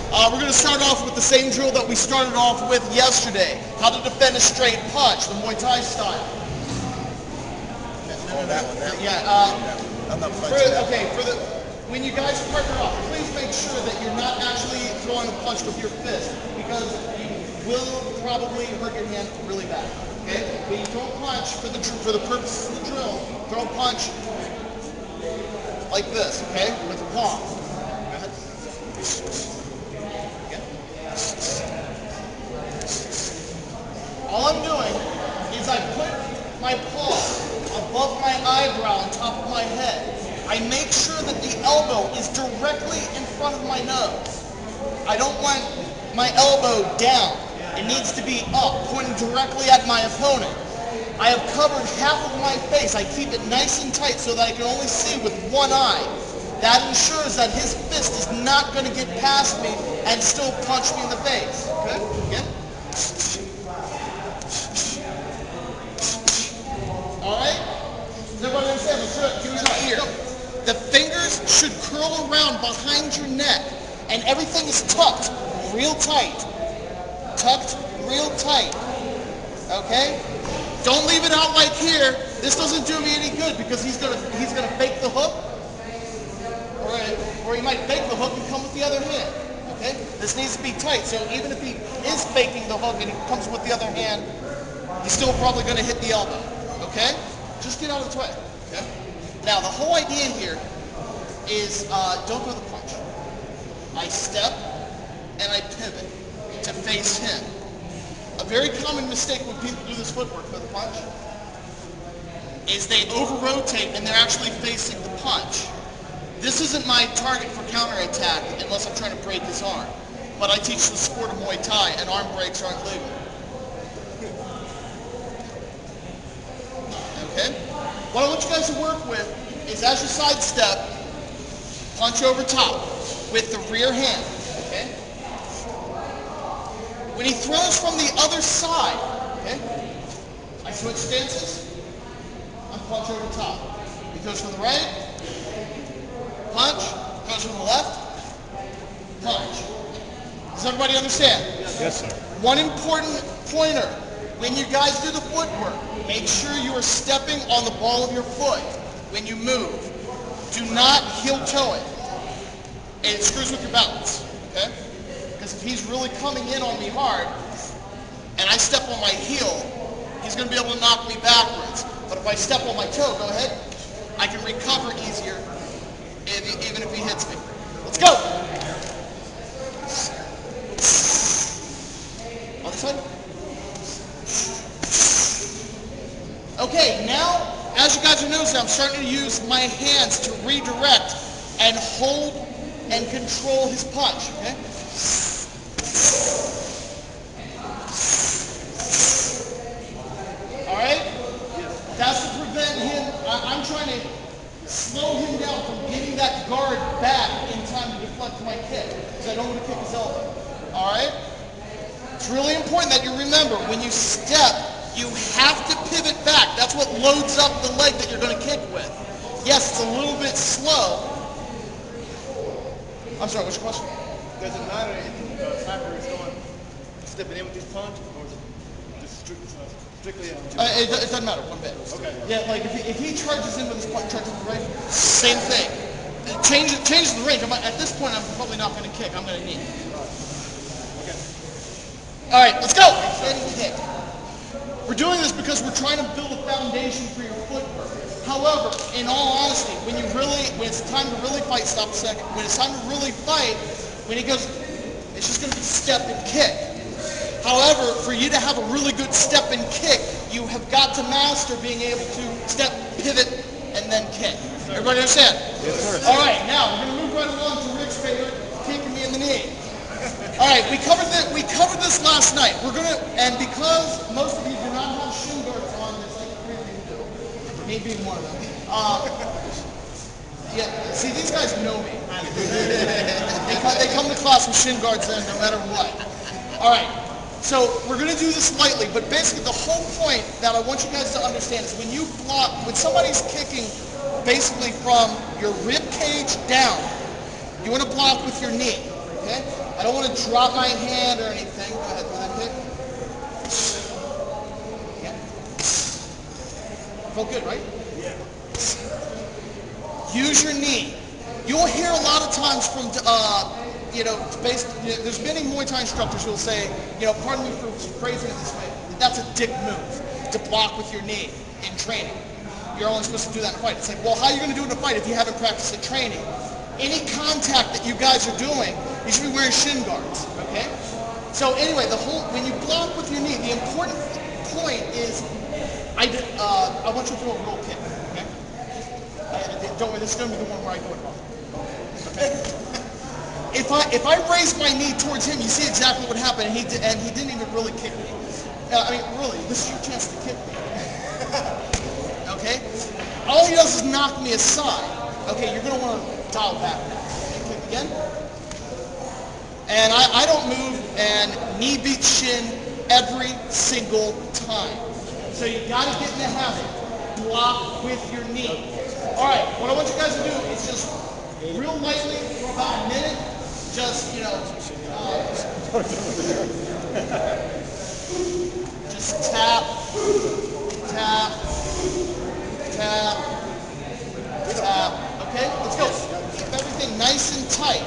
We're going to start off with the same drill that we started off with yesterday. How to defend a straight punch, the Muay Thai style. Oh, that one. Yeah. I'm not punching that. Okay, when you guys partner up, please make sure that you're not actually throwing a punch with your fist, because you will probably hurt your hand really bad. Okay? When you throw a punch for the purposes of the drill, throw a punch like this, okay? With the palm. All I'm doing is I put my palm above my eyebrow on top of my head. I make sure that the elbow is directly in front of my nose. I don't want my elbow down. It needs to be up, pointing directly at my opponent. I have covered half of my face. I keep it nice and tight so that I can only see with one eye. That ensures that his fist is not going to get past me and still punch me in the face. Okay? Again. Alright? Does everybody understand? Give us our ear. The fingers should curl around behind your neck, and everything is tucked real tight. Tucked real tight. Okay? Don't leave it out like here. This doesn't do me any good because he's gonna fake the hook, or he might fake the hook and come with the other hand. Okay? This needs to be tight. So even if he is faking the hook and he comes with the other hand, he's still probably gonna hit the elbow. Okay? Just get out of the way. Okay? Now, the whole idea here is don't throw the punch. I step and I pivot to face him. A very common mistake when people do this footwork for the punch is they over-rotate and they're actually facing the punch. This isn't my target for counterattack unless I'm trying to break his arm. But I teach the sport of Muay Thai and arm breaks aren't legal. Okay? What I want you guys to work with is as you sidestep, punch over top with the rear hand. Okay? When he throws from the other side, okay? I switch stances, I'm punch over top. He goes from the right, punch, goes from the left, punch. Does everybody understand? Yes, sir. One important pointer. When you guys do the footwork, make sure you are stepping on the ball of your foot when you move. Do not heel toe it. It screws with your balance, okay? Because if he's really coming in on me hard, and I step on my heel, he's going to be able to knock me backwards. But if I step on my toe, go ahead, I can recover easier even if he hits me. Let's go! Other side. Okay, now, as you guys are noticing, I'm starting to use my hands to redirect and hold and control his punch, okay? Alright? That's to prevent him, I'm trying to slow him down from getting that guard back in time to deflect my kick, because I don't want to kick his elbow. Alright? It's really important that you remember, when you step, you have to pivot back. That's what loads up the leg that you're going to kick with. Yes, it's a little bit slow. I'm sorry, what's your question? Does it matter if the sniper is stepping in with his punch, or is it just strictly it doesn't matter one bit. Okay. Yeah, like if he charges in with his punch, charges in the right, same thing. It changes the range. At this point, I'm probably not going to kick. I'm going to knee. Okay. All right, let's go. And kick. We're doing this because we're trying to build a foundation for your footwork. However, in all honesty, when it's time to really fight, stop a second. When it's time to really fight, when he goes, it's just going to be step and kick. However, for you to have a really good step and kick, you have got to master being able to step, pivot, and then kick. Everybody understand? Yes, sir. All right, now we're going to move right along to Rick's favorite, kicking me in the knee. All right, we covered this last night. And because most of you do not have shin guards on, it's like three of you do. Me being one of them. Yeah, see, these guys know me. They come to class with shin guards in no matter what. All right, so we're going to do this lightly, but basically the whole point that I want you guys to understand is when you block, when somebody's kicking basically from your rib cage down, you want to block with your knee. Okay? I don't want to drop my hand or anything. Go ahead, throw that kick. Yeah. Felt good, right? Yeah. Use your knee. You'll hear a lot of times from, there's many Muay Thai instructors who will say, pardon me for phrasing it this way, that's a dick move, to block with your knee in training. You're only supposed to do that in a fight. It's like, well, how are you going to do it in a fight if you haven't practiced in training? Any contact that you guys are doing, you should be wearing shin guards, okay? So anyway, when you block with your knee, the important point is, I want you to throw a roll kick, okay? Don't worry, this is going to be the one where I do it wrong. Okay? If I raise my knee towards him, you see exactly what happened, and he didn't even really kick me. Really, this is your chance to kick me. Okay? All he does is knock me aside. Okay, you're going to want to dial back now. Okay, kick again. And I don't move, and knee beats shin every single time. So you got to get in the habit. Block with your knee. All right, what I want you guys to do is just real lightly for about a minute, just, just tap, tap, tap, tap. Okay, let's go. Keep everything nice and tight.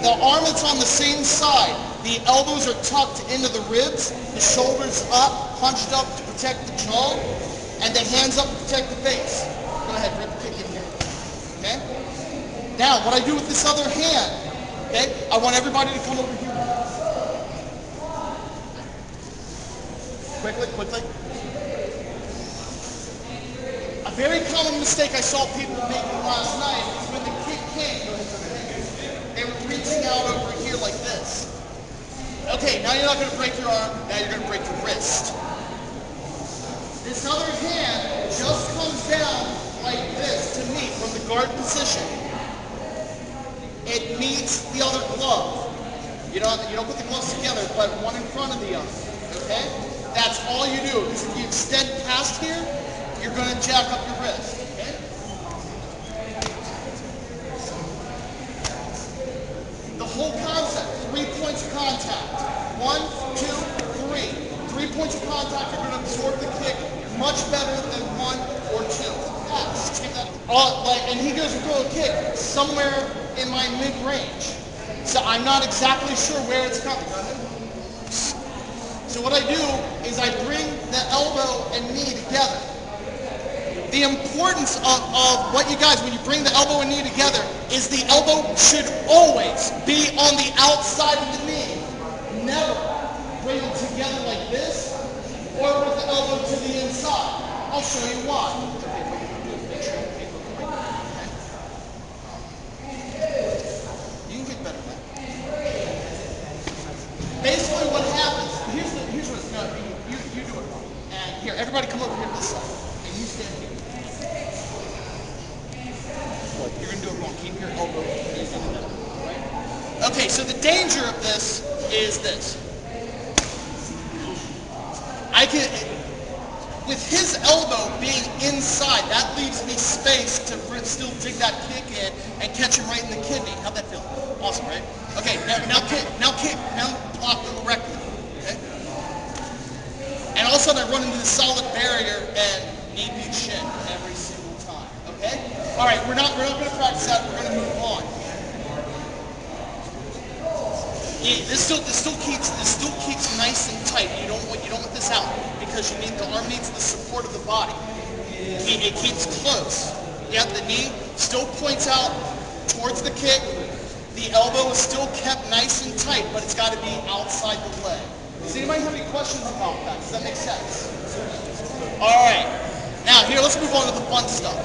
The arm is on the same side. The elbows are tucked into the ribs, the shoulders up, punched up to protect the jaw, and the hands up to protect the face. Go ahead, rip the kick in here. Okay? Now, what I do with this other hand, okay, I want everybody to come over here. Quickly, quickly. A very common mistake I saw people making last night is when the kick came, they were reaching out over here like this. Okay, now you're not going to break your arm, now you're going to break your wrist. This other hand just comes down like this to me from the guard position. It meets the other glove. You don't put the gloves together, but one in front of the other. Okay? That's all you do. Because if you extend past here, you're going to jack up your wrist. Okay? The whole concept, 3 points of contact. 1, 2, 3. 3 points of contact, you're going to absorb the kick much better than 1 or 2. And he goes to throw a kick somewhere in my mid-range. So I'm not exactly sure where it's coming. So what I do is I bring the elbow and knee together. The importance of what you guys, when you bring the elbow and knee together, is the elbow should always be on the outside of the knee. Never bring them together like this, or with the elbow to the inside. I'll show you why. You can get better at that. Basically what happens, here's what's no, you do it wrong. And here, everybody come over here to this side. And you stand here. You're going to do it wrong. Keep your elbow in the middle. Right? Okay, so the danger of this is this. With his elbow being inside, that leaves me space to still dig that kick in and catch him right in the kidney. How'd that feel? Awesome, right? Okay, now block correctly. Okay? And all of a sudden I run into the solid barrier and knee beat shin every single time. Okay? All right, we're not going to practice that. We're going to move on. This still keeps nice and tight. You don't want this out because the arm needs the support of the body. It keeps close. Yet the knee still points out towards the kick. The elbow is still kept nice and tight, but it's got to be outside the leg. Does anybody have any questions about that? Does that make sense? All right. Now here, let's move on to the fun stuff.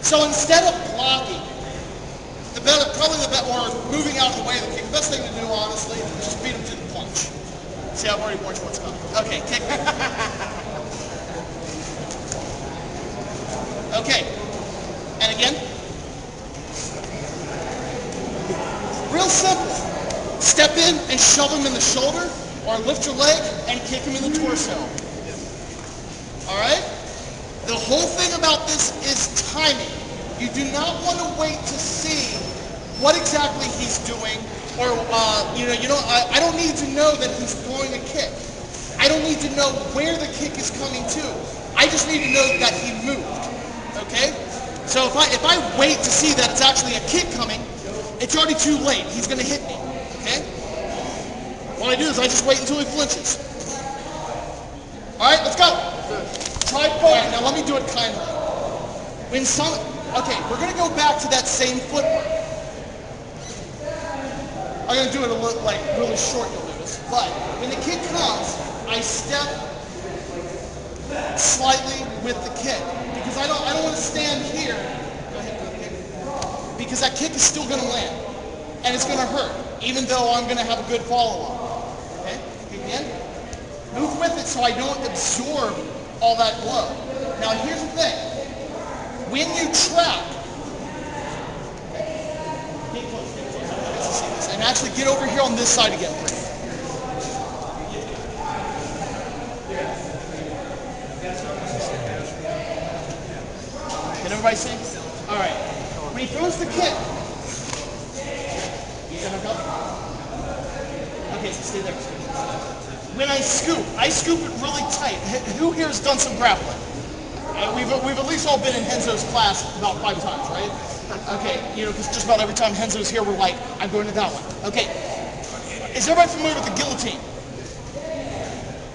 So instead of blocking, or moving out of the way of the kick, the best thing to do, honestly, is just beat him to the punch. See, I've already warned you what's coming. Okay, kick. Okay. And again. Real simple. Step in and shove him in the shoulder, or lift your leg and kick him in the torso. All right? The whole thing about this is timing. You do not want to wait to see what exactly he's doing or I don't need to know that he's throwing a kick. I don't need to know where the kick is coming to. I just need to know that he moved. Okay? So if I wait to see that it's actually a kick coming, it's already too late. He's going to hit me. Okay? What I do is I just wait until he flinches. All right, let's go. Try forward. Now let me do it kindly. Okay, we're going to go back to that same footwork. I'm going to do it a little, really short, you'll notice. But when the kick comes, I step slightly with the kick because I don't want to stand here. Go ahead with the kick. Because that kick is still going to land and it's going to hurt, even though I'm going to have a good follow-up. Okay? Again, move with it so I don't absorb all that blow. Now here's the thing. When you trap, get close. And actually get over here on this side again, please. Can everybody see? All right. When he throws the kick, okay, so stay there. When I scoop it really tight. Who here has done some grappling? We've at least all been in Henzo's class about 5 times, right? Okay, because just about every time Henzo's here, we're like, I'm going to that one. Okay, is everybody familiar with the guillotine?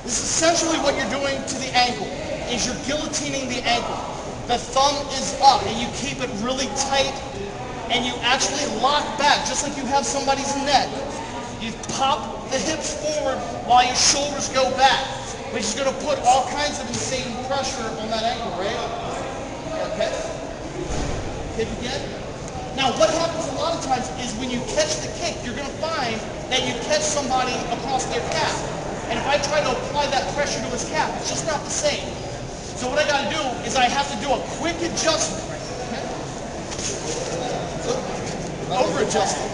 This is essentially what you're doing to the ankle, is you're guillotining the ankle. The thumb is up, and you keep it really tight, and you actually lock back, just like you have somebody's neck. You pop the hips forward while your shoulders go back, which is going to put all kinds of insane pressure on that ankle, right? Okay. Hip again. Now, what happens a lot of times is when you catch the kick, you're going to find that you catch somebody across their calf. And if I try to apply that pressure to his calf, it's just not the same. So what I got to do is I have to do a quick adjustment. Okay? Over adjustment.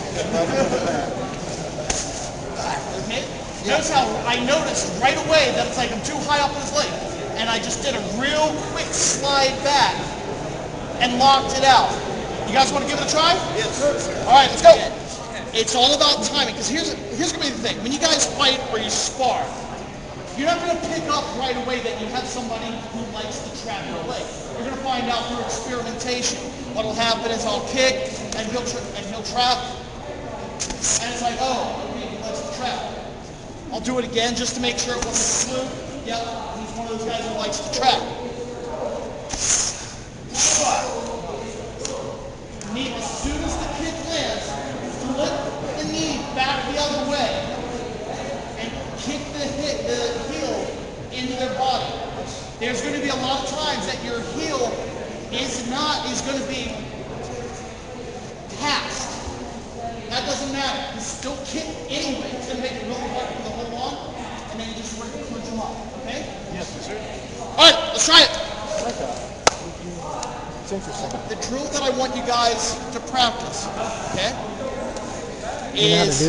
Okay? Notice how I noticed right away that it's like I'm too high up in his leg. And I just did a real quick slide back and locked it out. You guys want to give it a try? Yes. All right, let's go. It's all about timing, because here's going to be the thing. When you guys fight or you spar, you're not going to pick up right away that you have somebody who likes to trap your leg. You're going to find out through experimentation. What will happen is I'll kick and he'll trap. And it's like, oh, okay, he likes to trap. I'll do it again just to make sure it wasn't slew. Yep, he's one of those guys who likes to trap. Knee, as soon as the kick lands, flip the knee back the other way and kick the heel into their body. There's going to be a lot of times that your heel is going to be past. That doesn't matter. You still kick anyway. It's going to make it really hard for the hold on, and then you just work to clinch them up. Okay? Yes, sir. All right, let's try it. It's interesting. The drill that I want you guys to practice, okay, is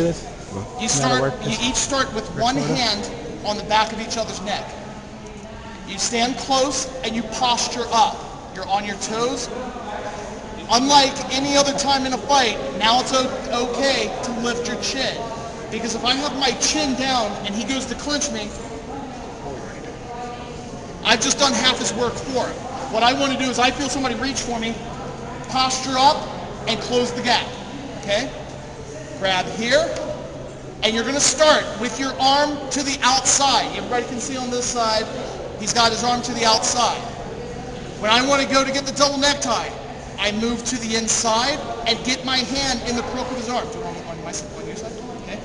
you each start with one hand on the back of each other's neck. You stand close and you posture up. You're on your toes. Unlike any other time in a fight, now it's okay to lift your chin. Because if I have my chin down and he goes to clinch me, I've just done half his work for him. What I want to do is I feel somebody reach for me, posture up, and close the gap. Okay? Grab here, and you're going to start with your arm to the outside. Everybody can see on this side, he's got his arm to the outside. When I want to go to get the double necktie, I move to the inside and get my hand in the crook of his arm. Do it on your side? Okay?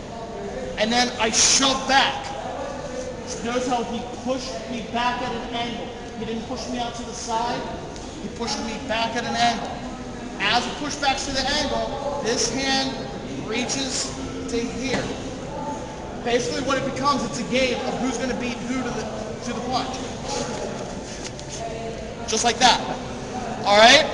And then I shove back. Notice how he pushed me back at an angle. He didn't push me out to the side. He pushed me back at an angle. As he pushed back to the angle, this hand reaches to here. Basically what it becomes, it's a game of who's going to beat who to the punch. Just like that. All right?